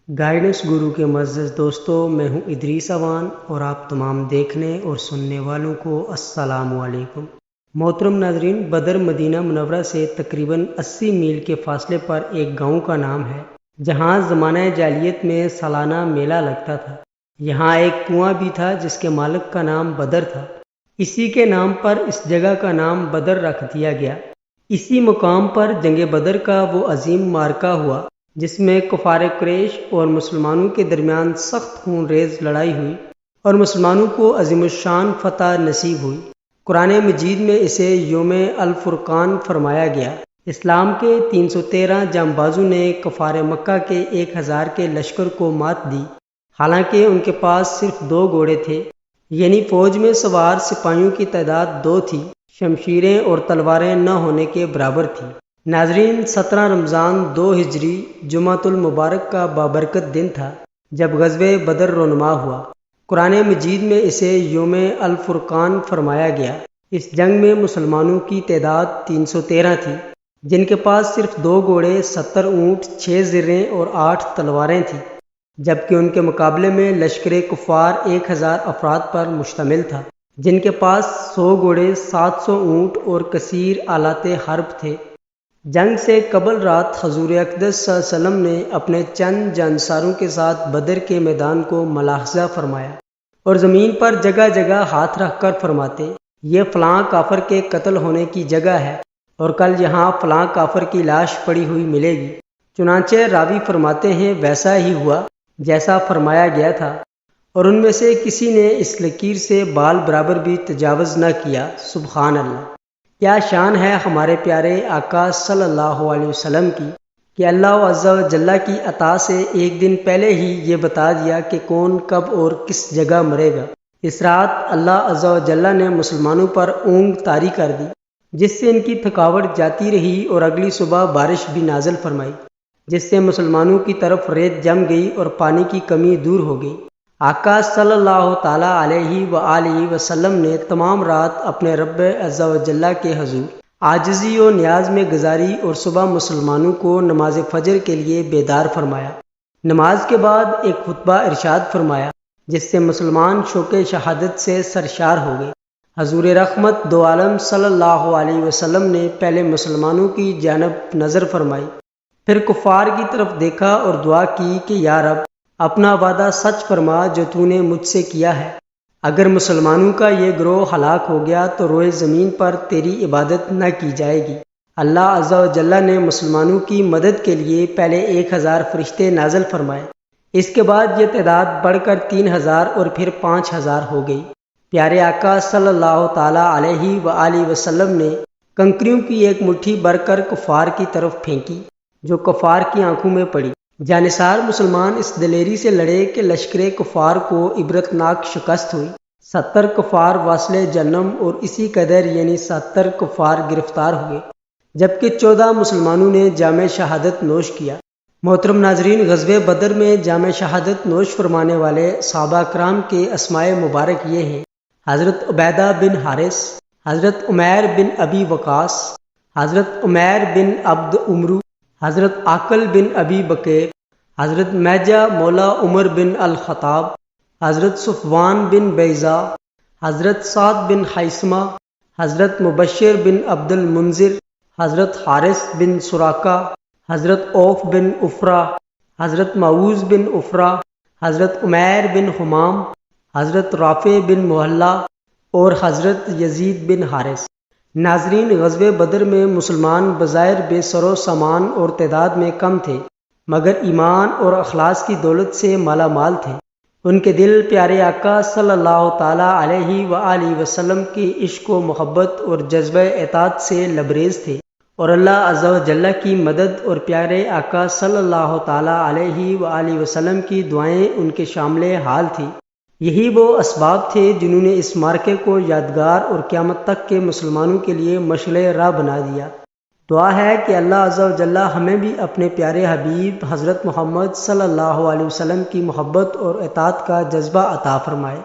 Guidance گرو کے معزز دوستو، میں ہوں ادریس اوان اور آپ تمام دیکھنے اور سننے والوں کو السلام علیکم۔ محترم ناظرین، بدر مدینہ منورہ سے تقریباً 80 میل کے فاصلے پر ایک گاؤں کا نام ہے جہاں زمانہ جاہلیت میں سالانہ میلہ لگتا تھا۔ یہاں ایک کنواں بھی تھا جس کے مالک کا نام بدر تھا۔ اسی کے نام پر اس جگہ کا نام بدر رکھ دیا گیا۔ اسی مقام پر جنگ بدر کا وہ عظیم معرکہ ہوا جس میں کفار قریش اور مسلمانوں کے درمیان سخت خون ریز لڑائی ہوئی اور مسلمانوں کو عظیم الشان فتح نصیب ہوئی۔ قرآن مجید میں اسے یوم الفرقان فرمایا گیا۔ اسلام کے 313 جانبازوں نے کفار مکہ کے 1000 کے لشکر کو مات دی، حالانکہ ان کے پاس صرف 2 گھوڑے تھے، یعنی فوج میں سوار سپاہیوں کی تعداد 2 تھی، شمشیریں اور تلواریں نہ ہونے کے برابر تھی۔ ناظرین، 17 رمضان 2 ہجری جمعۃ المبارک کا بابرکت دن تھا جب غزوہ بدر رونما ہوا۔ قرآن مجید میں اسے یوم الفرقان فرمایا گیا۔ اس جنگ میں مسلمانوں کی تعداد 313 تھی، جن کے پاس صرف 2 گھوڑے، 70 اونٹ، 6 زرہیں اور 8 تلواریں تھیں، جبکہ ان کے مقابلے میں لشکر کفار 1000 افراد پر مشتمل تھا، جن کے پاس 100 گھوڑے، 700 اونٹ اور کثیر آلات حرب تھے۔ جنگ سے قبل رات حضور اقدس صلی اللہ علیہ وسلم نے اپنے چند جانصاروں کے ساتھ بدر کے میدان کو ملاحظہ فرمایا اور زمین پر جگہ جگہ ہاتھ رکھ کر فرماتے، یہ فلاں کافر کے قتل ہونے کی جگہ ہے اور کل یہاں فلاں کافر کی لاش پڑی ہوئی ملے گی۔ چنانچہ راوی فرماتے ہیں ویسا ہی ہوا جیسا فرمایا گیا تھا، اور ان میں سے کسی نے اس لکیر سے بال برابر بھی تجاوز نہ کیا۔ سبحان اللہ! کیا شان ہے ہمارے پیارے آقا صلی اللہ علیہ وسلم کی کہ اللہ عز و جل کی عطا سے ایک دن پہلے ہی یہ بتا دیا کہ کون کب اور کس جگہ مرے گا۔ اس رات اللہ عز و جل نے مسلمانوں پر اونگ طاری کر دی، جس سے ان کی تھکاوٹ جاتی رہی اور اگلی صبح بارش بھی نازل فرمائی، جس سے مسلمانوں کی طرف ریت جم گئی اور پانی کی کمی دور ہو گئی۔ آقا صلی اللہ تعالیٰ علیہ وآلہ وسلم نے تمام رات اپنے رب عز و جل کے حضور عاجزی و نیاز میں گزاری اور صبح مسلمانوں کو نماز فجر کے لیے بیدار فرمایا۔ نماز کے بعد ایک خطبہ ارشاد فرمایا جس سے مسلمان شوق شہادت سے سرشار ہو گئے۔ حضور رحمت دو عالم صلی اللہ علیہ وسلم نے پہلے مسلمانوں کی جانب نظر فرمائی، پھر کفار کی طرف دیکھا اور دعا کی کہ یا رب، اپنا وعدہ سچ فرما جو تو نے مجھ سے کیا ہے۔ اگر مسلمانوں کا یہ گروہ ہلاک ہو گیا تو روئے زمین پر تیری عبادت نہ کی جائے گی۔ اللہ عز و جل نے مسلمانوں کی مدد کے لیے پہلے 1000 فرشتے نازل فرمائے، اس کے بعد یہ تعداد بڑھ کر 3000 اور پھر 5000 ہو گئی۔ پیارے آقا صلی اللہ تعالیٰ علیہ وآلہ وسلم نے کنکریوں کی ایک مٹھی بھر کر کفار کی طرف پھینکی جو کفار کی آنکھوں میں پڑی۔ جانصار مسلمان اس دلیری سے لڑے کہ لشکر کفار کو عبرتناک شکست ہوئی۔ 70 کفار واصل جہنم اور اسی قدر یعنی 70 کفار گرفتار ہوئے، جبکہ 14 مسلمانوں نے جام شہادت نوش کیا۔ محترم ناظرین، غزوہ بدر میں جام شہادت نوش فرمانے والے صحابہ کرام کے اسماء مبارک یہ ہیں: حضرت عبیدہ بن حارث، حضرت عمیر بن ابی وقاص، حضرت عمیر بن عبد عمرو، حضرت عاقل بن ابی بکیر، حضرت میجہ مولا عمر بن الخطاب، حضرت صفوان بن بیضا، حضرت سعد بن حیثمہ، حضرت مبشر بن عبد المنذر، حضرت حارث بن سراقہ، حضرت عوف بن عفرہ، حضرت معوذ بن عفرہ، حضرت عمیر بن حمام، حضرت رافع بن محلہ اور حضرت یزید بن حارث۔ ناظرین، غزوہ بدر میں مسلمان بظاہر بے سر و سامان اور تعداد میں کم تھے، مگر ایمان اور اخلاص کی دولت سے مالا مال تھے۔ ان کے دل پیارے آقا صلی اللہ تعالیٰ علیہ وآلہ وسلم کی عشق و محبت اور جذبہ اطاعت سے لبریز تھے، اور اللہ عز و جل کی مدد اور پیارے آقا صلی اللہ تعالیٰ علیہ وآلہ وسلم کی دعائیں ان کے شامل حال تھی۔ یہی وہ اسباب تھے جنہوں نے اس معرکے کو یادگار اور قیامت تک کے مسلمانوں کے لیے مشعل راہ بنا دیا۔ دعا ہے کہ اللہ عز و جل ہمیں بھی اپنے پیارے حبیب حضرت محمد صلی اللہ علیہ وسلم کی محبت اور اطاعت کا جذبہ عطا فرمائے۔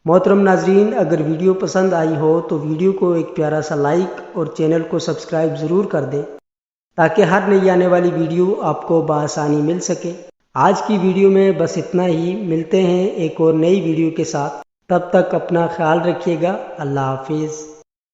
محترم ناظرین، اگر ویڈیو پسند آئی ہو تو ویڈیو کو ایک پیارا سا لائک اور چینل کو سبسکرائب ضرور کر دیں تاکہ ہر نئی آنے والی ویڈیو آپ کو بآسانی مل سکے۔ آج کی ویڈیو میں بس اتنا ہی، ملتے ہیں ایک اور نئی ویڈیو کے ساتھ، تب تک اپنا خیال رکھیے گا، اللہ حافظ۔